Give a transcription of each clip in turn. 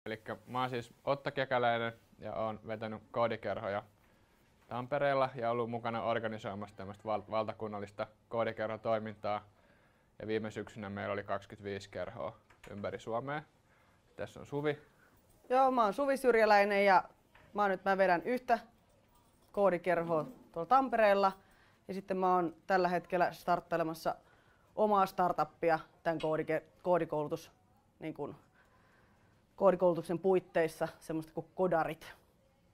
Elikkä mä oon siis Otto Kekäläinen ja oon vetänyt koodikerhoja Tampereella ja ollut mukana organisoimassa tämmöistä valtakunnallista koodikerhotoimintaa. Ja viime syksynä meillä oli 25 kerhoa ympäri Suomea. Tässä on Suvi. Joo, mä oon Suvi Syrjäläinen ja mä vedän yhtä koodikerhoa tuolla Tampereella. Ja sitten mä oon tällä hetkellä starttailemassa omaa startuppia tämän koodikoulutuksen puitteissa, semmoista kuin Kodarit.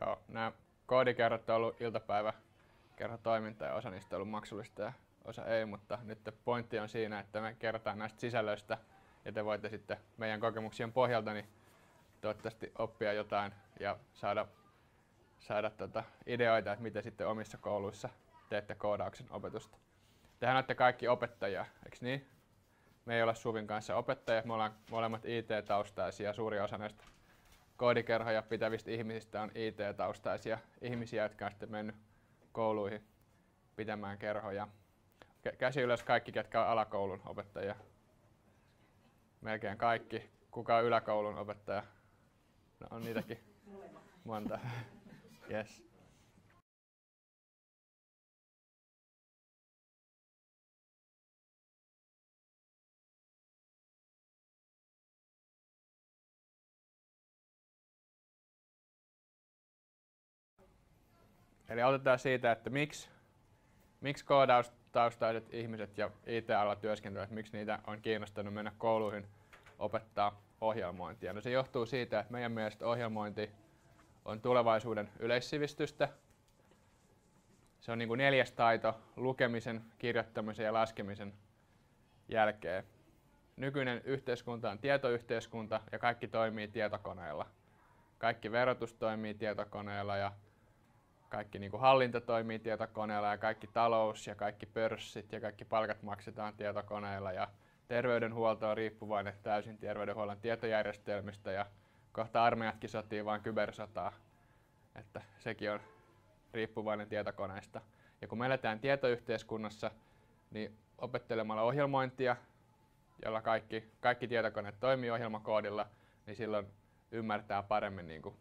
Joo, nämä koodikerhot on ollut iltapäiväkerhotoiminta ja osa niistä on ollut maksullista ja osa ei, mutta nyt pointti on siinä, että me kerrotaan näistä sisällöistä ja te voitte sitten meidän kokemuksien pohjalta niin toivottavasti oppia jotain ja saada ideoita, että miten sitten omissa kouluissa teette koodauksen opetusta. Tehän olette kaikki opettajia, eikö niin? Me ei olla Suvin kanssa opettajia, me ollaan molemmat IT-taustaisia. Suuri osa näistä koodikerhoja pitävistä ihmisistä on IT-taustaisia ihmisiä, jotka on sitten mennyt kouluihin pitämään kerhoja. Käsi ylös kaikki, ketkä on alakoulun opettajia. Melkein kaikki. Kuka on yläkoulun opettaja? No on niitäkin monta. Yes. Eli aloitetaan siitä, että miksi koodaustaustaiset ihmiset ja IT-alalla työskentelevät, miksi niitä on kiinnostanut mennä kouluihin opettaa ohjelmointia. No se johtuu siitä, että meidän mielestä ohjelmointi on tulevaisuuden yleissivistystä. Se on niin kuin 4. taito lukemisen, kirjoittamisen ja laskemisen jälkeen. Nykyinen yhteiskunta on tietoyhteiskunta ja kaikki toimii tietokoneella. Kaikki verotus toimii tietokoneella ja kaikki niin kuin hallinta toimii tietokoneella ja kaikki talous ja kaikki pörssit ja kaikki palkat maksetaan tietokoneella ja terveydenhuolto on riippuvainen täysin terveydenhuollon tietojärjestelmistä ja kohta armeijatkin sotii vain kybersotaa, että sekin on riippuvainen tietokoneista. Ja kun me eletään tietoyhteiskunnassa, niin opettelemalla ohjelmointia, jolla kaikki tietokoneet toimii ohjelmakoodilla, niin silloin ymmärtää paremmin niin kuin,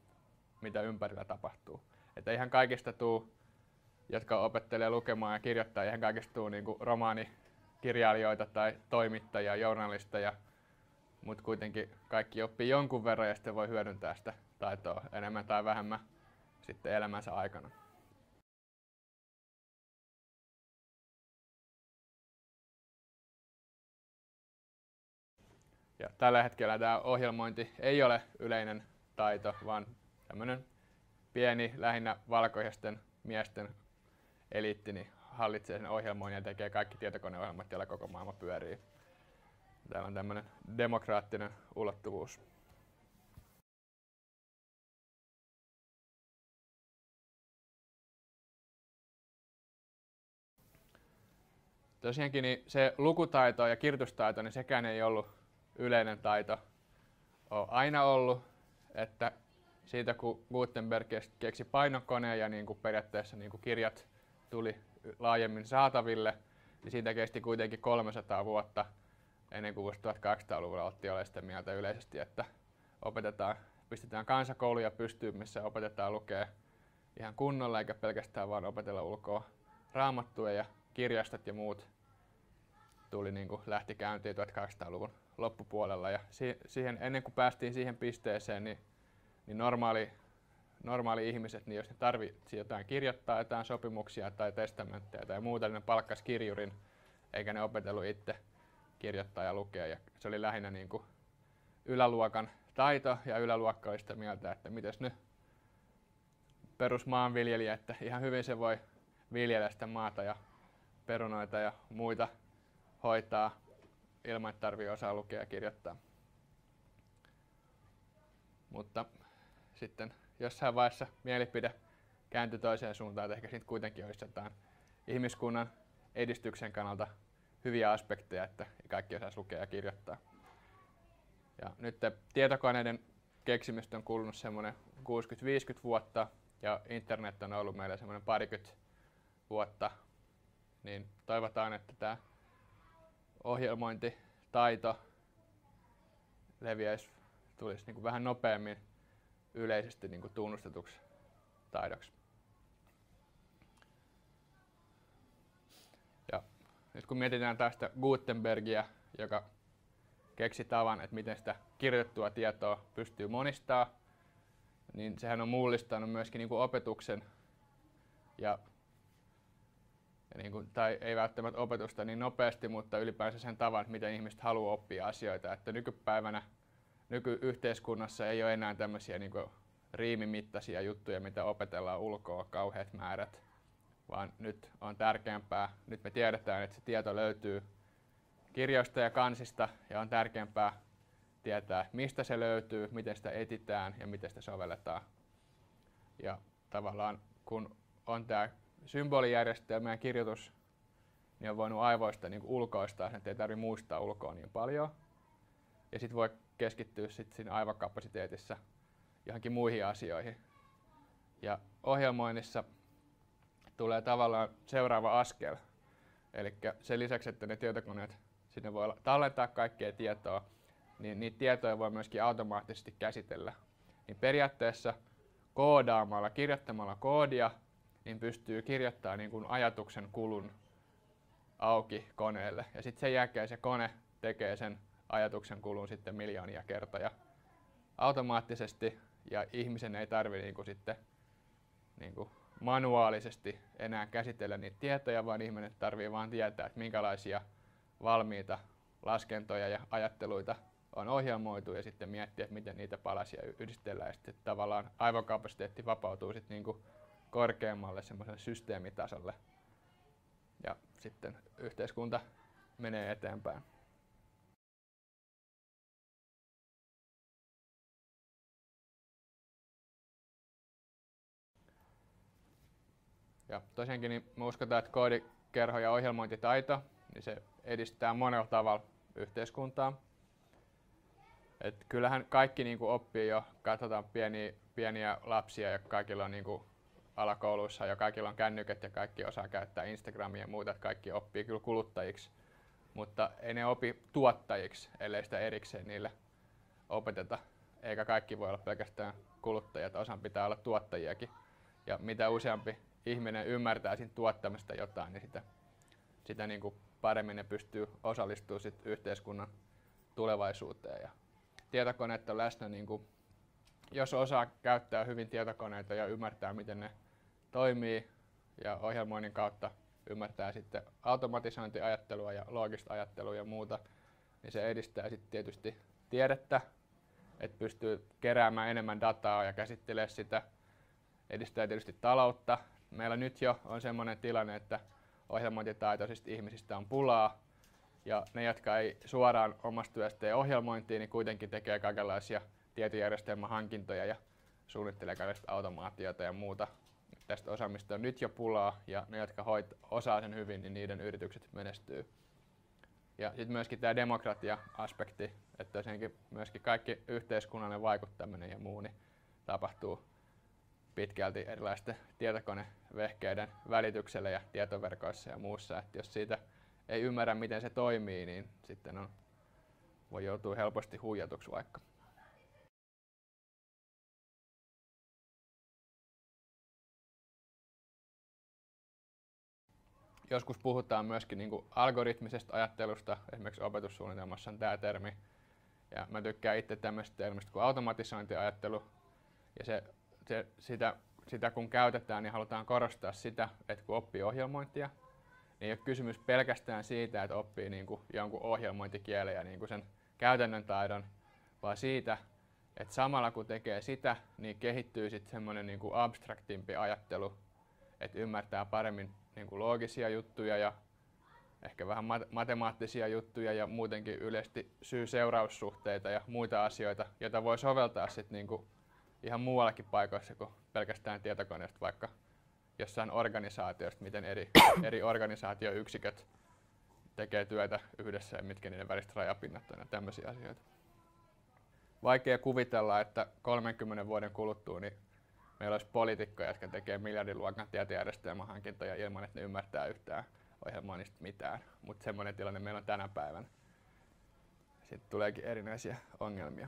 mitä ympärillä tapahtuu. Että eihän kaikista jotka opettelee lukemaan ja kirjoittaa, eihän kaikista tuu niinku romaanikirjailijoita tai toimittajia, journalisteja, mutta kuitenkin kaikki oppii jonkun verran ja sitten voi hyödyntää sitä taitoa enemmän tai vähemmän sitten elämänsä aikana. Ja tällä hetkellä tämä ohjelmointi ei ole yleinen taito, vaan tämmöinen pieni, lähinnä valkoisten miesten eliitti niin hallitsee sen ohjelmoinnin ja tekee kaikki tietokoneohjelmat, joilla koko maailma pyörii. Täällä on tämmöinen demokraattinen ulottuvuus. Tosiaankin niin se lukutaito ja kirjoitustaito, niin sekään ei ollut yleinen taito. On aina ollut, että siitä kun Gutenberg keksi painokoneen ja niin kuin periaatteessa niin kuin kirjat tuli laajemmin saataville, niin siitä kesti kuitenkin 300 vuotta ennen kuin 1800-luvulla oltiin olemaan sitä mieltä yleisesti, että pistetään kansakouluja pystyyn, missä opetetaan lukea ihan kunnolla eikä pelkästään vaan opetella ulkoa raamattuja ja kirjastot ja muut lähti käyntiin 1800-luvun loppupuolella ja siihen, ennen kuin päästiin siihen pisteeseen, niin normaali ihmiset, niin jos ne tarvitsi jotain kirjoittaa, jotain sopimuksia tai testamentteja tai muuta, niin ne palkkasi kirjurin, eikä ne opetellut itse kirjoittaa ja lukea. Ja se oli lähinnä niin kuin yläluokan taito, ja yläluokka oli sitä mieltä, että mites nyt perusmaanviljelijä, että ihan hyvin se voi viljellä sitä maata ja perunoita ja muita hoitaa ilman, että tarvitsee osaa lukea ja kirjoittaa. Mutta sitten jossain vaiheessa mielipide kääntyi toiseen suuntaan, että ehkä siitä kuitenkin olisi jotain ihmiskunnan edistyksen kannalta hyviä aspekteja, että kaikki osaisi lukea ja kirjoittaa. Ja nyt tietokoneiden keksimistä on kulunut semmoinen 60-50 vuotta ja internet on ollut meillä semmoinen parikymmentä vuotta, niin toivotaan, että tämä ohjelmointitaito leviäisi tulisi niin kuin vähän nopeammin yleisesti niin kuin tunnustetuksi taidoksi. Ja nyt kun mietitään tästä Gutenbergia, joka keksi tavan, että miten sitä kirjoitettua tietoa pystyy monistaa, niin sehän on mullistanut myöskin niin kuin opetuksen ja niin kuin, tai ei välttämättä opetusta niin nopeasti, mutta ylipäänsä sen tavan, miten ihmiset haluaa oppia asioita. Että nykypäivänä, nykyyhteiskunnassa ei ole enää tämmöisiä niin kuin riimimittaisia juttuja, mitä opetellaan ulkoa kauheat määrät, vaan nyt on tärkeämpää, nyt me tiedetään, että se tieto löytyy kirjoista ja kansista, ja on tärkeämpää tietää, mistä se löytyy, miten sitä etsitään ja miten sitä sovelletaan. Ja tavallaan kun on tämä symbolijärjestelmä ja kirjoitus, niin on voinut aivoista niin kuin ulkoistaa sen, että ei tarvitse muistaa ulkoa niin paljon. Ja sitten voi keskittyä siinä aivokapasiteetissa johonkin muihin asioihin. Ja ohjelmoinnissa tulee tavallaan seuraava askel. Eli sen lisäksi, että ne tietokoneet sinne voi tallentaa kaikkea tietoa, niin niitä tietoja voi myöskin automaattisesti käsitellä. Niin periaatteessa koodaamalla, kirjoittamalla koodia, niin pystyy kirjoittamaan niin kuin ajatuksen kulun auki koneelle. Ja sitten sen jälkeen se kone tekee sen ajatuksen kulun sitten miljoonia kertoja automaattisesti, ja ihmisen ei tarvitse niin kuin sitten niin kuin manuaalisesti enää käsitellä niitä tietoja, vaan ihminen tarvitsee vain tietää, että minkälaisia valmiita laskentoja ja ajatteluita on ohjelmoitu, ja sitten miettiä, että miten niitä palasia yhdistellään, ja sitten tavallaan aivokapasiteetti vapautuu sitten niin kuin korkeammalle semmoiselle systeemitasolle, ja sitten yhteiskunta menee eteenpäin. Ja tosiaankin niin me uskotaan, että koodikerho ja ohjelmointitaito, niin se edistää monella tavalla yhteiskuntaa. Et kyllähän kaikki niin kuin oppii jo, katsotaan pieniä lapsia ja kaikilla on niin kuin alakouluissa ja kaikilla on kännykät ja kaikki osaa käyttää Instagramia ja muuta, että kaikki oppii kyllä kuluttajiksi, mutta ei ne opi tuottajiksi, ellei sitä erikseen niille opeteta. Eikä kaikki voi olla pelkästään kuluttajia, osan pitää olla tuottajiakin. Ja mitä useampi ihminen ymmärtää siitä tuottamista jotain, niin sitä niin kuin paremmin ne pystyy osallistumaan sit yhteiskunnan tulevaisuuteen. Ja tietokoneet on läsnä, niin kuin, jos osaa käyttää hyvin tietokoneita ja ymmärtää, miten ne toimii, ja ohjelmoinnin kautta ymmärtää sitten automatisointiajattelua ja loogista ajattelua ja muuta, niin se edistää sitten tietysti tiedettä, että pystyy keräämään enemmän dataa ja käsittelemään sitä, edistää tietysti taloutta. Meillä nyt jo on sellainen tilanne, että ohjelmointitaitoisista ihmisistä on pulaa, ja ne, jotka ei suoraan omasta työstä tee ohjelmointia, niin kuitenkin tekee kaikenlaisia tietojärjestelmähankintoja ja suunnittelee kaikenlaista automaatiota ja muuta. Tästä osaamista on nyt jo pulaa, ja ne, jotka osaa sen hyvin, niin niiden yritykset menestyy. Ja sitten myöskin tämä demokratia-aspekti, että tosiaankin myöskin kaikki yhteiskunnallinen vaikuttaminen ja muu niin tapahtuu pitkälti erilaisten tietokonevehkeiden välityksellä ja tietoverkoissa ja muussa. Että jos siitä ei ymmärrä, miten se toimii, niin sitten voi joutua helposti huijatuksi vaikka. Joskus puhutaan myöskin niin kuin algoritmisesta ajattelusta, esimerkiksi opetussuunnitelmassa on tämä termi. Ja mä tykkään itse tämmöistä termistä kuin automatisointiajattelu. Ja sitä kun käytetään, niin halutaan korostaa sitä, että kun oppii ohjelmointia, niin ei ole kysymys pelkästään siitä, että oppii niin kuin jonkun ohjelmointikielen ja niin kuin sen käytännön taidon, vaan siitä, että samalla kun tekee sitä, niin kehittyy sitten semmoinen niin kuin abstraktimpi ajattelu, että ymmärtää paremmin niin kuin loogisia juttuja ja ehkä vähän matemaattisia juttuja ja muutenkin yleisesti syy-seuraussuhteita ja muita asioita, joita voi soveltaa sitten niin kuin ihan muuallakin paikoissa kuin pelkästään tietokoneesta, vaikka jossain organisaatiosta, miten eri organisaatioyksiköt tekee työtä yhdessä ja mitkä niiden väliset rajapinnat on ja tämmöisiä asioita. Vaikea kuvitella, että 30 vuoden kuluttua niin meillä olisi poliitikkoja, jotka tekee miljardiluokan tietojärjestelmähankintoja ilman, että ne ymmärtää yhtään ohjelmoinnista mitään. Mutta semmoinen tilanne meillä on tänä päivänä. Sitten tuleekin erinäisiä ongelmia.